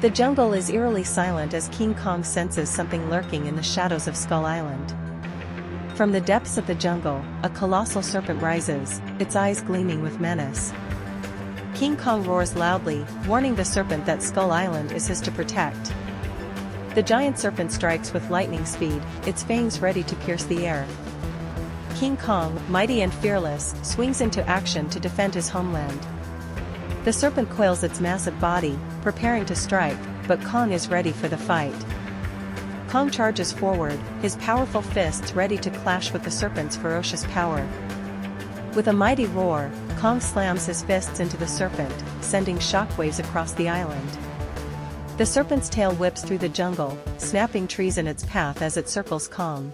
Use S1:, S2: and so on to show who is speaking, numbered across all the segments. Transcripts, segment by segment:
S1: The jungle is eerily silent as King Kong senses something lurking in the shadows of Skull Island. From the depths of the jungle, a colossal serpent rises, its eyes gleaming with menace. King Kong roars loudly, warning the serpent that Skull Island is his to protect. The giant serpent strikes with lightning speed, its fangs ready to pierce the air. King Kong, mighty and fearless, swings into action to defend his homeland. The serpent coils its massive body, preparing to strike, but Kong is ready for the fight. Kong charges forward, his powerful fists ready to clash with the serpent's ferocious power. With a mighty roar, Kong slams his fists into the serpent, sending shockwaves across the island. The serpent's tail whips through the jungle, snapping trees in its path as it circles Kong.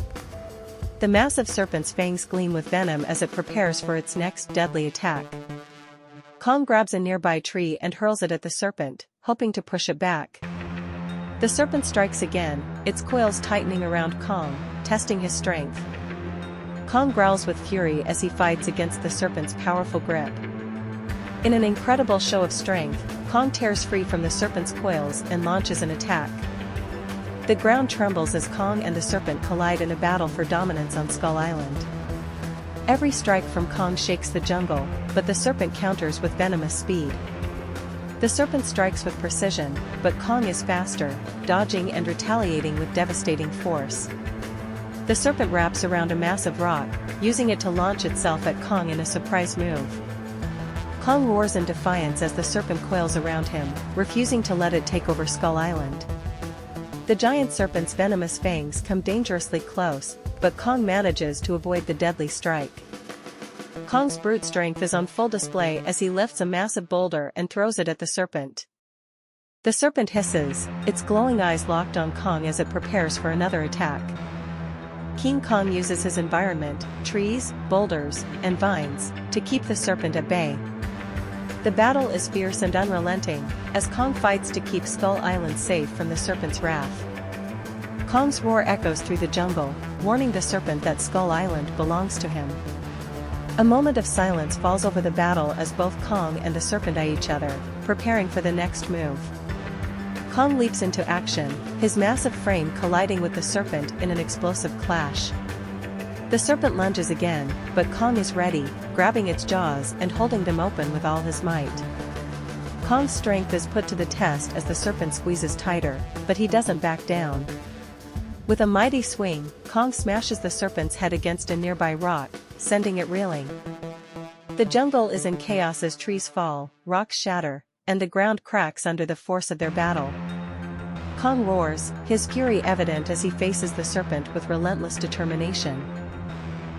S1: The massive serpent's fangs gleam with venom as it prepares for its next deadly attack. Kong grabs a nearby tree and hurls it at the serpent, hoping to push it back. The serpent strikes again, its coils tightening around Kong, testing his strength. Kong growls with fury as he fights against the serpent's powerful grip. In an incredible show of strength, Kong tears free from the serpent's coils and launches an attack. The ground trembles as Kong and the serpent collide in a battle for dominance on Skull Island. Every strike from Kong shakes the jungle, but the serpent counters with venomous speed. The serpent strikes with precision, but Kong is faster, dodging and retaliating with devastating force. The serpent wraps around a massive rock, using it to launch itself at Kong in a surprise move. Kong roars in defiance as the serpent coils around him, refusing to let it take over Skull Island. The giant serpent's venomous fangs come dangerously close, but Kong manages to avoid the deadly strike. Kong's brute strength is on full display as he lifts a massive boulder and throws it at the serpent. The serpent hisses, its glowing eyes locked on Kong as it prepares for another attack. King Kong uses his environment, trees, boulders, and vines, to keep the serpent at bay. The battle is fierce and unrelenting, as Kong fights to keep Skull Island safe from the serpent's wrath. Kong's roar echoes through the jungle, warning the serpent that Skull Island belongs to him. A moment of silence falls over the battle as both Kong and the serpent eye each other, preparing for the next move. Kong leaps into action, his massive frame colliding with the serpent in an explosive clash. The serpent lunges again, but Kong is ready, grabbing its jaws and holding them open with all his might. Kong's strength is put to the test as the serpent squeezes tighter, but he doesn't back down. With a mighty swing, Kong smashes the serpent's head against a nearby rock, sending it reeling. The jungle is in chaos as trees fall, rocks shatter, and the ground cracks under the force of their battle. Kong roars, his fury evident as he faces the serpent with relentless determination.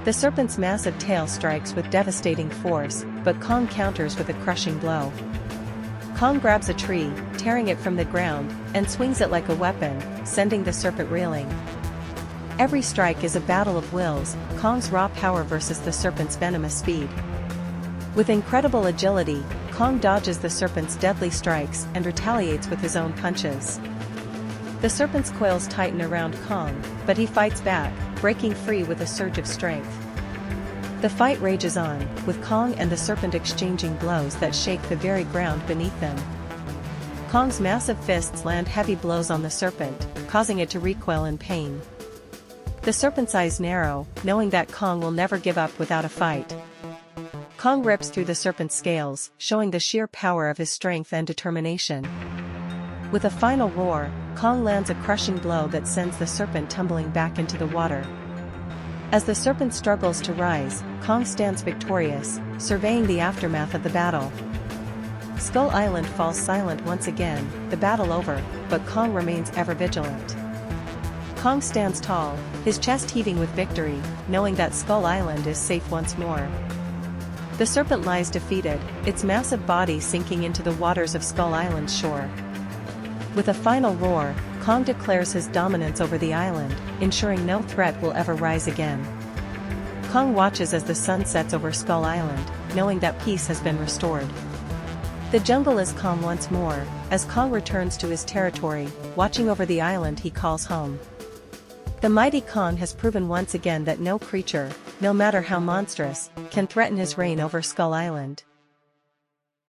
S1: The serpent's massive tail strikes with devastating force, but Kong counters with a crushing blow. Kong grabs a tree, tearing it from the ground, and swings it like a weapon, sending the serpent reeling. Every strike is a battle of wills, Kong's raw power versus the serpent's venomous speed. With incredible agility, Kong dodges the serpent's deadly strikes and retaliates with his own punches. The serpent's coils tighten around Kong, but he fights back, breaking free with a surge of strength. The fight rages on, with Kong and the serpent exchanging blows that shake the very ground beneath them. Kong's massive fists land heavy blows on the serpent, causing it to recoil in pain. The serpent's eyes narrow, knowing that Kong will never give up without a fight. Kong rips through the serpent's scales, showing the sheer power of his strength and determination. With a final roar, Kong lands a crushing blow that sends the serpent tumbling back into the water. As the serpent struggles to rise, Kong stands victorious, surveying the aftermath of the battle. Skull Island falls silent once again, the battle over, but Kong remains ever vigilant. Kong stands tall, his chest heaving with victory, knowing that Skull Island is safe once more. The serpent lies defeated, its massive body sinking into the waters of Skull Island's shore. With a final roar, Kong declares his dominance over the island, ensuring no threat will ever rise again. Kong watches as the sun sets over Skull Island, knowing that peace has been restored. The jungle is calm once more, as Kong returns to his territory, watching over the island he calls home. The mighty Kong has proven once again that no creature, no matter how monstrous, can threaten his reign over Skull Island.